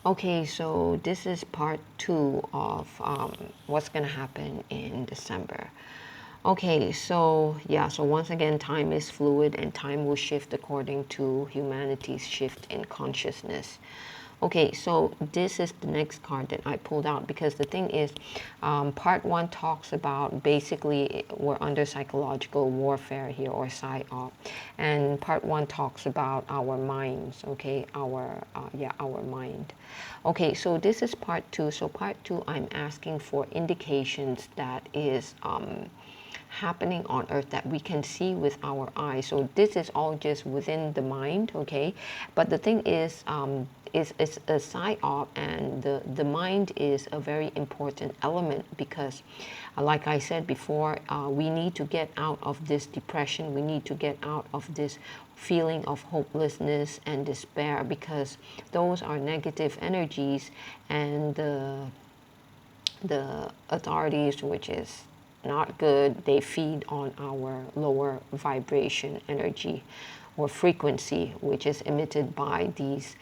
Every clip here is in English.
Okay, so this is part two of what's going to happen in December. Okay, so yeah, so once again, time is fluid and time will shift according to humanity's shift in consciousness. Okay, so this is the next card that I pulled out because the thing is, part one talks about basically we're under psychological warfare here or psyop, and part one talks about our minds. Okay, our mind. Okay, so this is part two. So part two, I'm asking for indications that is happening on earth that we can see with our eyes. So this is all just within the mind, okay? But the thing is it's a psyop, and the mind is a very important element because like I said before, we need to get out of this depression. We need to get out of this feeling of hopelessness and despair because those are negative energies, and the authorities, which is not good, they feed on our lower vibration energy or frequency, which is emitted by these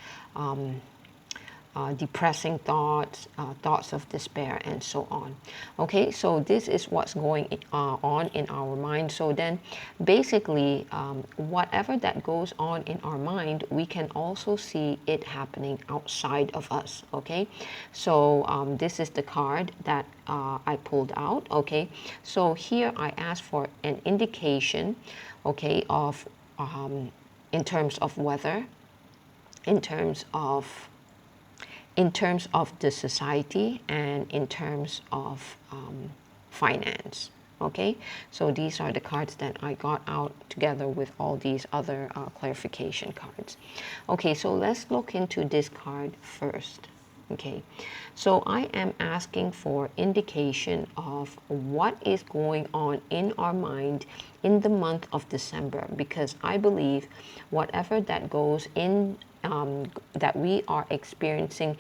depressing thoughts, thoughts of despair, and so on. Okay, so this is what's going on in our mind. So then, basically, whatever that goes on in our mind, we can also see it happening outside of us. Okay, so this is the card that I pulled out. Okay, so here I asked for an indication, okay, of in terms of weather, in terms of the society, and in terms of finance. Okay, so these are the cards that I got out together with all these other clarification cards. Okay, so let's look into this card first. Okay, so I am asking for indication of what is going on in our mind in the month of December, because I believe whatever that goes in, that we are experiencing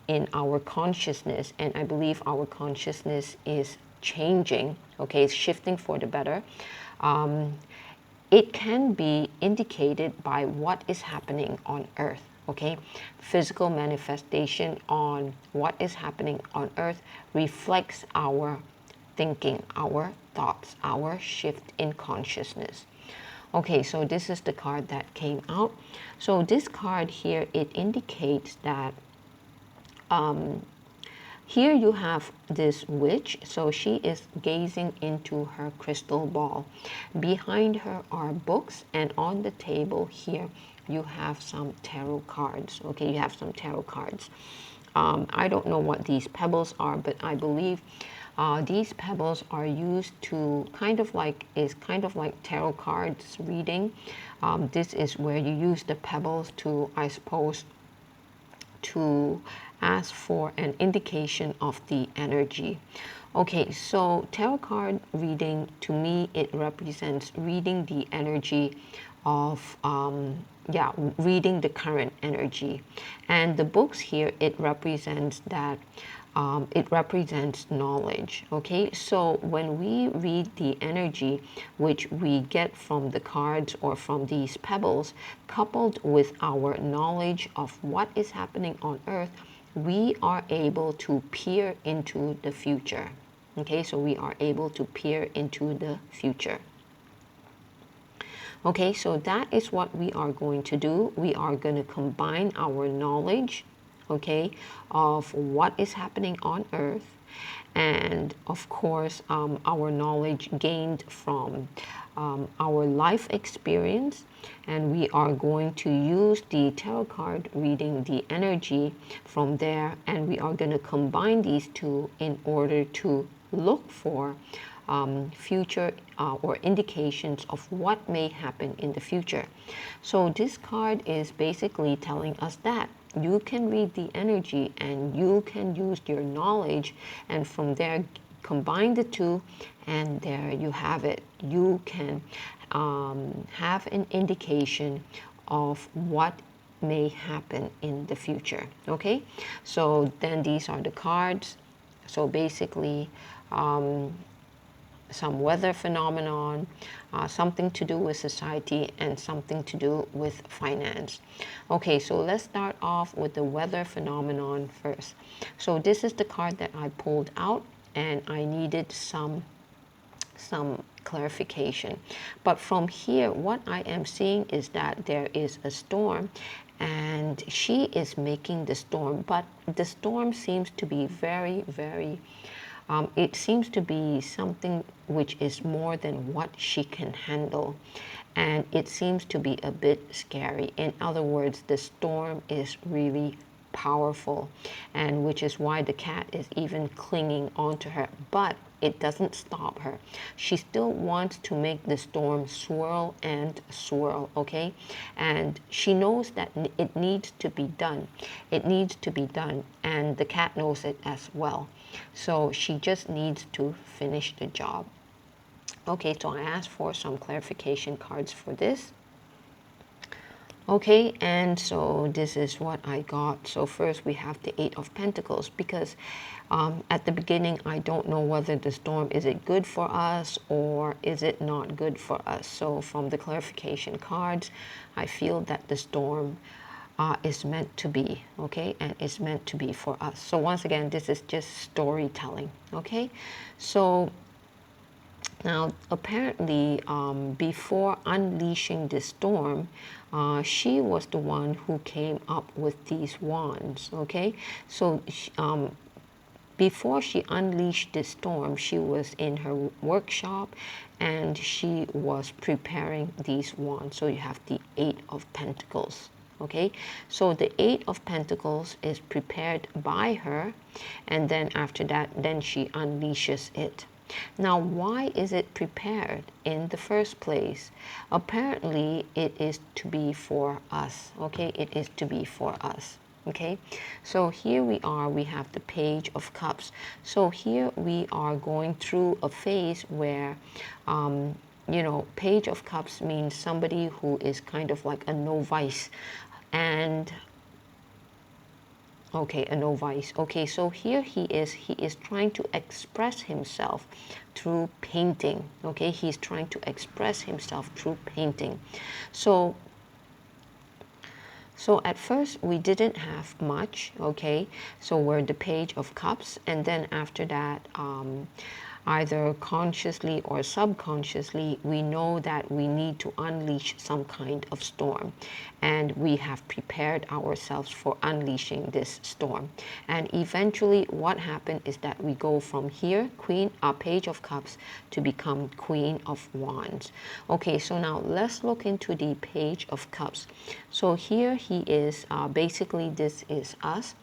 in our consciousness, and I believe our consciousness is changing, okay, it's shifting for the better. It can be indicated by what is happening on earth. Okay, physical manifestation on what is happening on earth reflects our thinking, our thoughts, our shift in consciousness. Okay, so this is the card that came out. So this card here, it indicates that here you have this witch, so she is gazing into her crystal ball. Behind her are books, and on the table here you have some tarot cards. Okay, you have some tarot cards. I don't know what these pebbles are, but I believe these pebbles are used to kind of like tarot cards reading. This is where you use the pebbles to, I suppose, to ask for an indication of the energy. Okay, so tarot card reading, to me, it represents reading the energy of, reading the current energy. And the books here, it represents that it represents knowledge. Okay, so when we read the energy which we get from the cards or from these pebbles, coupled with our knowledge of what is happening on earth, we are able to peer into the future. Okay, so we are able to peer into the future. Okay, so that is what we are going to do. We are going to combine our knowledge, okay, of what is happening on earth, and of course our knowledge gained from our life experience, and we are going to use the tarot card reading the energy from there, and we are going to combine these two in order to look for future or indications of what may happen in the future. So this card is basically telling us that you can read the energy and you can use your knowledge, and from there combine the two, and there you have it. You can have an indication of what may happen in the future. Okay, so then these are the cards. So basically some weather phenomenon, something to do with society, and something to do with finance. Okay, so let's start off with the weather phenomenon first. So this is the card that I pulled out, and I needed some clarification. But from here, what I am seeing is that there is a storm, and she is making the storm, but the storm seems to be very it seems to be something which is more than what she can handle. And it seems to be a bit scary. In other words, the storm is really powerful, and which is why the cat is even clinging onto her. But it doesn't stop her. She still wants to make the storm swirl and swirl, okay? And she knows that it needs to be done. It needs to be done, and the cat knows it as well. So she just needs to finish the job. Okay, so I asked for some clarification cards for this. Okay, and so this is what I got. So first we have the Eight of Pentacles, because at the beginning I don't know whether the storm, is it good for us or is it not good for us. So from the clarification cards, I feel that the storm is meant to be, okay, and it's meant to be for us. So once again, this is just storytelling, okay? So now, apparently, before unleashing the storm, she was the one who came up with these wands, okay? So before she unleashed the storm, she was in her workshop and she was preparing these wands. So you have the Eight of Pentacles, okay? So the Eight of Pentacles is prepared by her, and then after that, then she unleashes it. Now, why is it prepared in the first place? Apparently, it is to be for us, okay? It is to be for us, okay? So here we are, we have the Page of Cups. So here we are going through a phase where, you know, Page of Cups means somebody who is kind of like a novice. And okay, a novice. Okay, so here he is trying to express himself through painting. Okay, he's trying to express himself through painting. So at first we didn't have much, okay? So we're the Page of Cups, and then after that, either consciously or subconsciously, we know that we need to unleash some kind of storm. And we have prepared ourselves for unleashing this storm. And eventually what happened is that we go from here, Page of Cups, to become Queen of Wands. Okay, so now let's look into the Page of Cups. So here he is, basically this is us.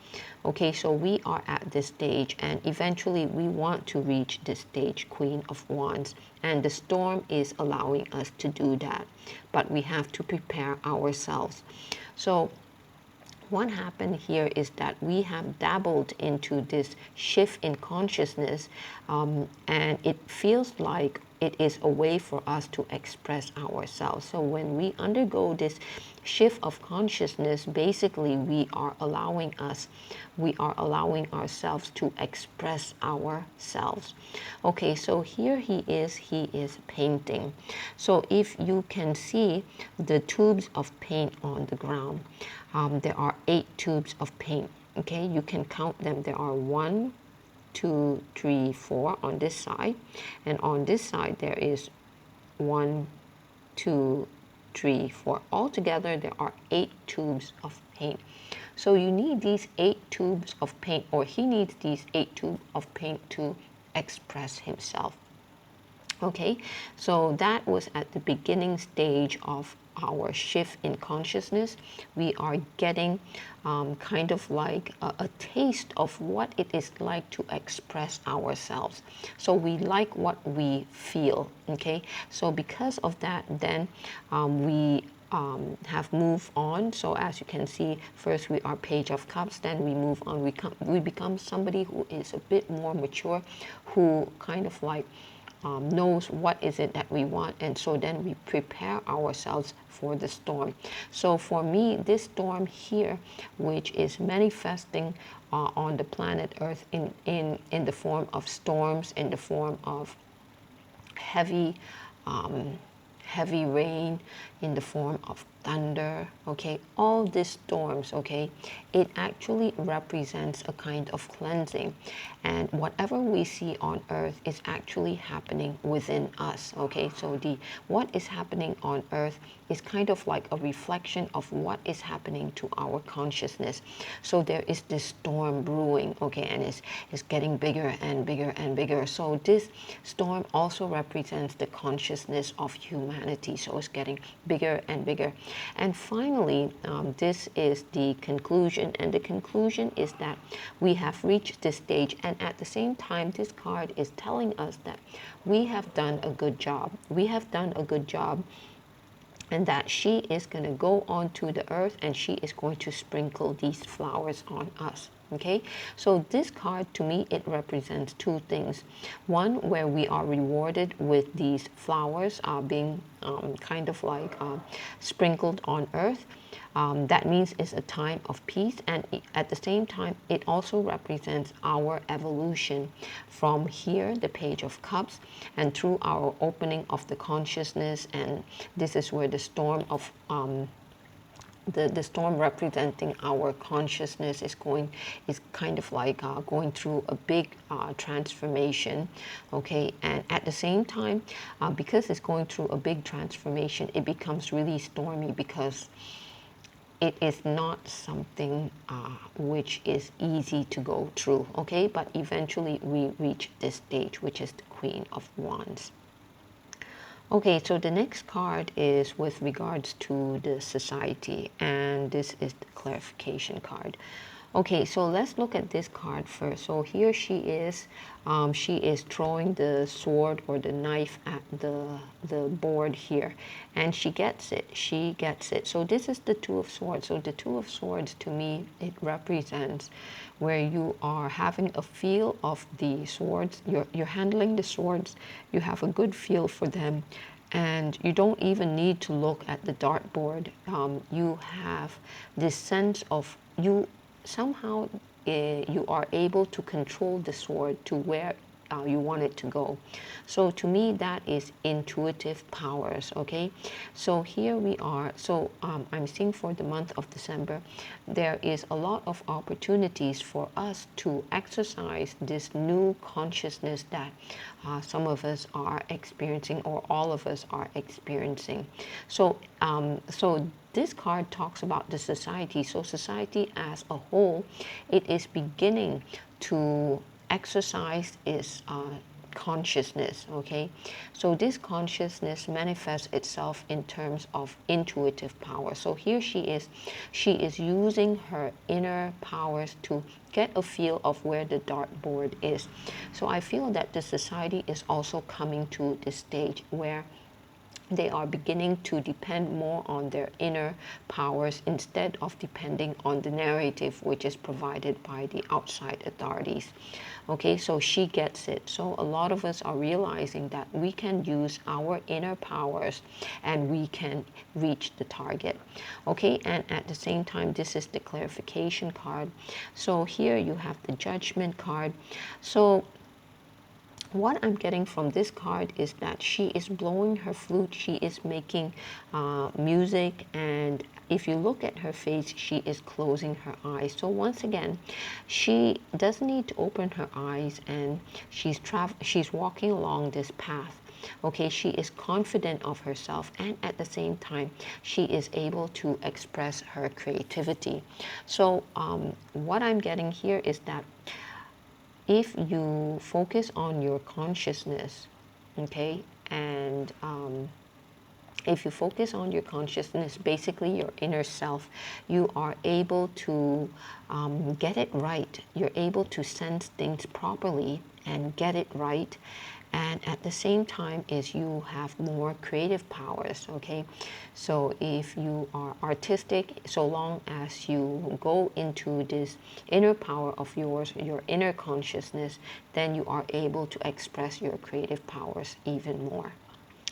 Okay, so we are at this stage, and eventually we want to reach this stage, Queen of Wands, and the storm is allowing us to do that, but we have to prepare ourselves. So what happened here is that we have dabbled into this shift in consciousness, and it feels like it is a way for us to express ourselves. So when we undergo this shift of consciousness, basically we are allowing ourselves to express ourselves. Okay, so here he is painting. So if you can see the tubes of paint on the ground, there are 8 tubes of paint. Okay, you can count them. There are 1, 2, 3, 4 on this side, and on this side there is 1, 2, 3, 4. Altogether there are 8 tubes of paint. So you need these 8 tubes of paint, or he needs these 8 tubes of paint to express himself. Okay, so that was at the beginning stage of our shift in consciousness. We are getting kind of like a taste of what it is like to express ourselves. So we like what we feel, okay? So because of that, then we have moved on. So as you can see, first we are Page of Cups, then we move on. We become somebody who is a bit more mature, who kind of like knows what is it that we want, and so then we prepare ourselves for the storm. So for me, this storm here, which is manifesting on the planet Earth in the form of storms, in the form of heavy um, heavy rain in the form of thunder, okay, all these storms, okay, it actually represents a kind of cleansing. And whatever we see on earth is actually happening within us, okay. So the what is happening on earth is kind of like a reflection of what is happening to our consciousness. So there is this storm brewing, okay, and it's getting bigger and bigger and bigger. So this storm also represents the consciousness of humanity. So it's getting bigger and bigger. And finally, this is the conclusion. And the conclusion is that we have reached this stage. And at the same time, this card is telling us that we have done a good job. We have done a good job, and that she is going to go onto the earth and she is going to sprinkle these flowers on us. Okay, so this card to me, it represents two things. One, where we are rewarded with these flowers being kind of like sprinkled on earth. That means it's a time of peace, and at the same time it also represents our evolution from here, the Page of Cups, and through our opening of the consciousness. And this is where the storm of the storm representing our consciousness is kind of like going through a big transformation, okay. And at the same time, because it's going through a big transformation, it becomes really stormy, because it is not something which is easy to go through, okay. But eventually we reach this stage, which is the Queen of Wands. Okay, so the next card is with regards to the society, and this is the clarification card. Okay, so let's look at this card first. So here she is throwing the sword or the knife at the board here, and she gets it. She gets it. So this is the Two of Swords. So the Two of Swords, to me, it represents where you are having a feel of the swords. You're handling the swords. You have a good feel for them, and you don't even need to look at the dartboard. You have this sense of you somehow you are able to control the sword to where you want it to go. So to me, that is intuitive powers, okay. So here we are. So I'm seeing for the month of December, there is a lot of opportunities for us to exercise this new consciousness that some of us are experiencing, or all of us are experiencing. So this card talks about the society. So society as a whole, it is beginning to exercise its consciousness, okay. So this consciousness manifests itself in terms of intuitive power. So here she is using her inner powers to get a feel of where the dartboard is. So I feel that the society is also coming to this stage where they are beginning to depend more on their inner powers instead of depending on the narrative which is provided by the outside authorities. Okay, so she gets it. So a lot of us are realizing that we can use our inner powers and we can reach the target. Okay, and at the same time, this is the clarification card. So here you have the Judgment card. So what I'm getting from this card is that she is blowing her flute, she is making music, and if you look at her face, she is closing her eyes. So once again, she doesn't need to open her eyes, and she's walking along this path. Okay, she is confident of herself, and at the same time, she is able to express her creativity. So what I'm getting here is that if you focus on your consciousness, okay, and if you focus on your consciousness, basically your inner self, you are able to get it right. You're able to sense things properly and get it right. And at the same time is you have more creative powers, okay. So if you are artistic, so long as you go into this inner power of yours, your inner consciousness, then you are able to express your creative powers even more.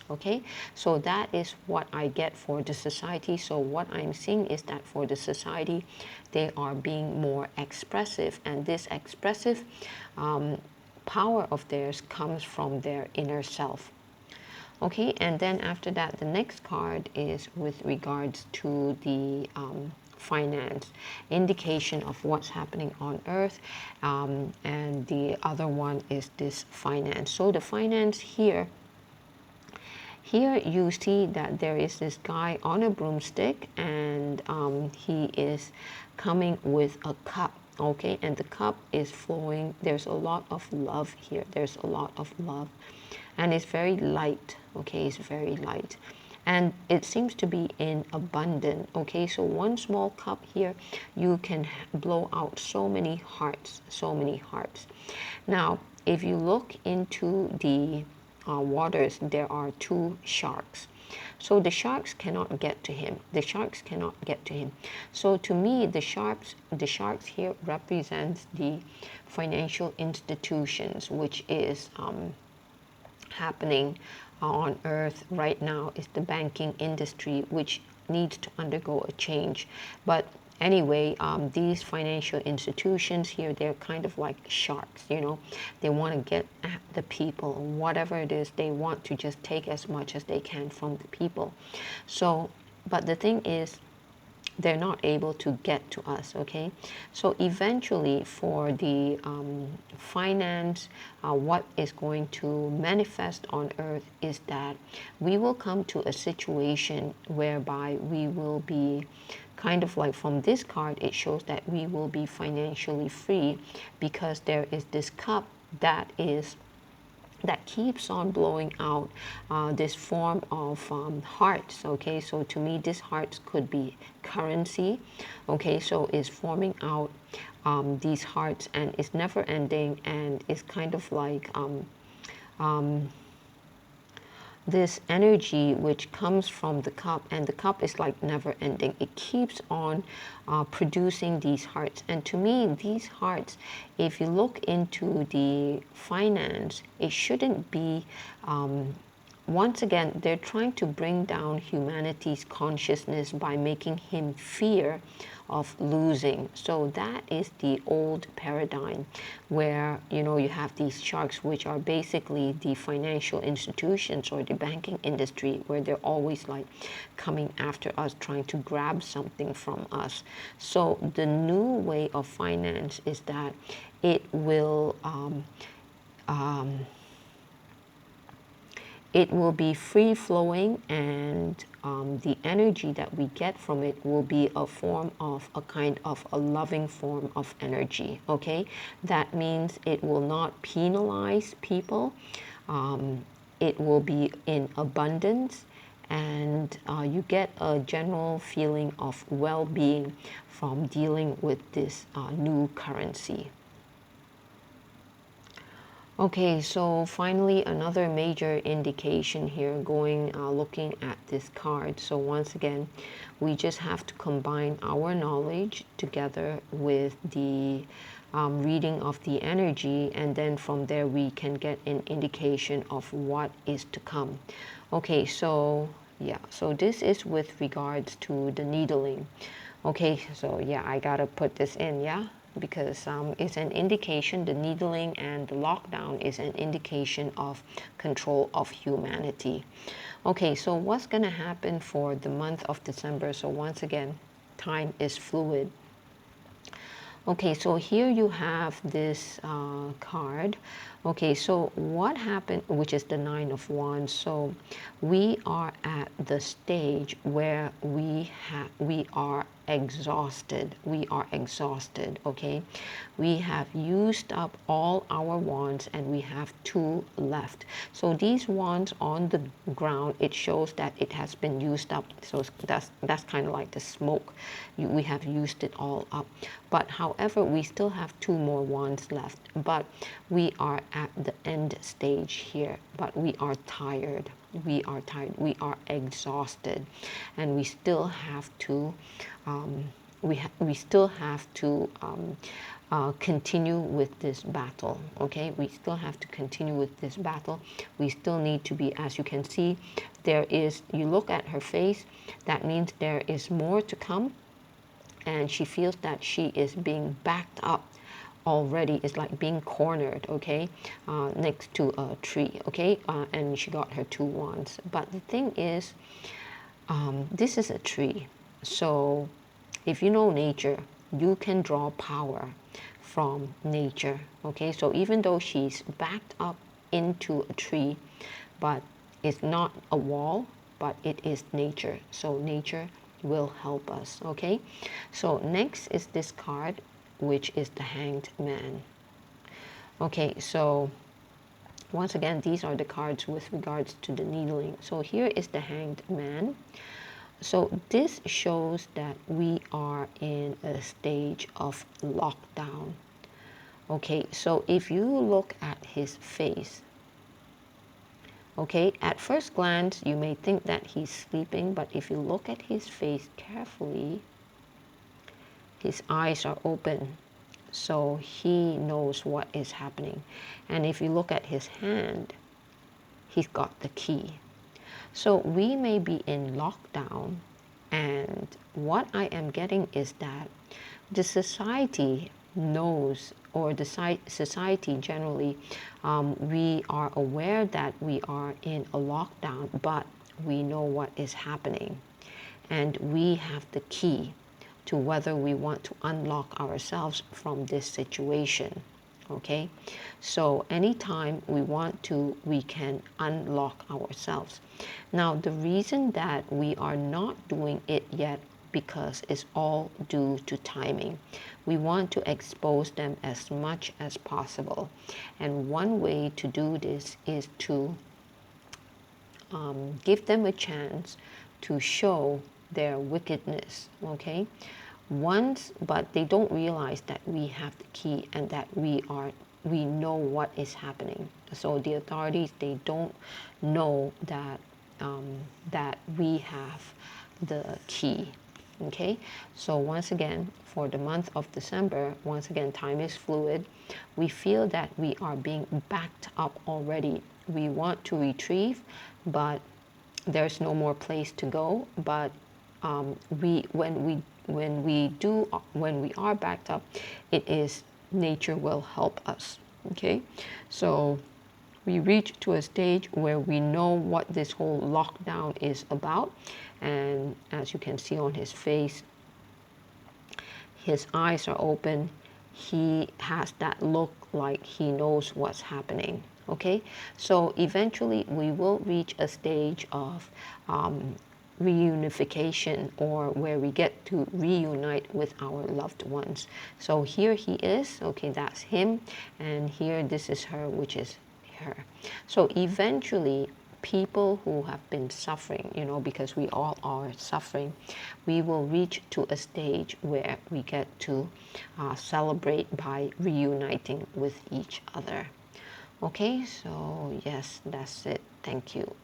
Okay, so that is what I get for the society. So what I'm seeing is that for the society, they are being more expressive, and this expressive power of theirs comes from their inner self. Okay, and then after that, the next card is with regards to the finance, indication of what's happening on earth, and the other one is this finance. So the finance here, you see that there is this guy on a broomstick, and he is coming with a cup. Okay, and the cup is flowing. There's a lot of love here. There's a lot of love, and it's very light. Okay, it's very light, and it seems to be in abundance. Okay, so one small cup here, you can blow out so many hearts, so many hearts. Now, if you look into the waters, there are two sharks. So the sharks cannot get to him. The sharks cannot get to him. So to me, the sharks here represents the financial institutions, which is happening on earth right now, is the banking industry, which needs to undergo a change. But anyway, these financial institutions here, they're kind of like sharks, you know. They want to get at the people, whatever it is, they want to just take as much as they can from the people. So, but the thing is, they're not able to get to us. Okay, so eventually for the finance, what is going to manifest on earth is that we will come to a situation whereby we will be kind of like, from this card it shows that we will be financially free, because there is this cup that keeps on blowing out this form of hearts. Okay, so to me, this hearts could be currency. Okay, so it's forming out these hearts, and it's never ending, and it's kind of like this energy which comes from the cup, and the cup is like never ending. It keeps on producing these hearts, and to me, these hearts, if you look into the finance, it shouldn't be once again, they're trying to bring down humanity's consciousness by making him fear of losing. So that is the old paradigm, where, you know, you have these sharks, which are basically the financial institutions or the banking industry, where they're always like coming after us, trying to grab something from us. So the new way of finance is that it will be free flowing, and the energy that we get from it will be a form of a kind of a loving form of energy. Okay, that means it will not penalize people. It will be in abundance, and you get a general feeling of well-being from dealing with this new currency. Okay, so finally, another major indication here, looking at this card. So once again, we just have to combine our knowledge together with the reading of the energy, and then from there we can get an indication of what is to come. Okay, so yeah, so this is with regards to the needling. Okay, so yeah, I gotta put this in, yeah, because it's an indication, the needling and the lockdown is an indication of control of humanity. Okay, so what's going to happen for the month of December? So once again, time is fluid. Okay, so here you have this card. Okay, so what happened, which is the Nine of Wands. So we are at the stage where we are exhausted. We are exhausted, okay? We have used up all our wands, and we have 2 left. So these wands on the ground, it shows that it has been used up. So that's kind of like the smoke. We have used it all up. But however, we still have 2 more wands left. But we are at the end stage here. But we are tired. We are tired. We are exhausted, and we still have to. We still have to continue with this battle. Okay, we still have to continue with this battle. We still need to be, as you can see, there is. You look at her face. That means there is more to come, and she feels that she is being backed up already is like being cornered, okay, next to a tree, okay, and she got her 2 wands. But the thing is, this is a tree, so if you know nature, you can draw power from nature, okay. So even though she's backed up into a tree, but it's not a wall, but it is nature, so nature will help us, okay. So next is this card, which is the Hanged Man. Okay, so once again, these are the cards with regards to the needling. So here is the Hanged Man. So this shows that we are in a stage of lockdown. Okay, so if you look at his face, okay, at first glance, you may think that he's sleeping, but if you look at his face carefully, his eyes are open. So he knows what is happening. And if you look at his hand, he's got the key. So we may be in lockdown, and what I am getting is that the society knows, or the society generally, we are aware that we are in a lockdown, but we know what is happening. And we have the key to whether we want to unlock ourselves from this situation. Okay, so anytime we want to, we can unlock ourselves. Now, the reason that we are not doing it yet, because it's all due to timing. We want to expose them as much as possible, and one way to do this is to give them a chance to show their wickedness, okay. But they don't realize that we have the key and that we know what is happening. So the authorities, they don't know that that we have the key. Okay, so once again, for the month of December, once again, time is fluid. We feel that we are being backed up already. We want to retrieve, but there's no more place to go. But when we are backed up, it is nature will help us. Okay, so we reach to a stage where we know what this whole lockdown is about, and as you can see on his face, his eyes are open. He has that look like he knows what's happening. Okay, so eventually we will reach a stage of reunification, or where we get to reunite with our loved ones. So here he is, okay, that's him, and here this is her, which is her. So eventually, people who have been suffering, because we all are suffering, we will reach to a stage where we get to celebrate by reuniting with each other. Okay, so yes, that's it. Thank you.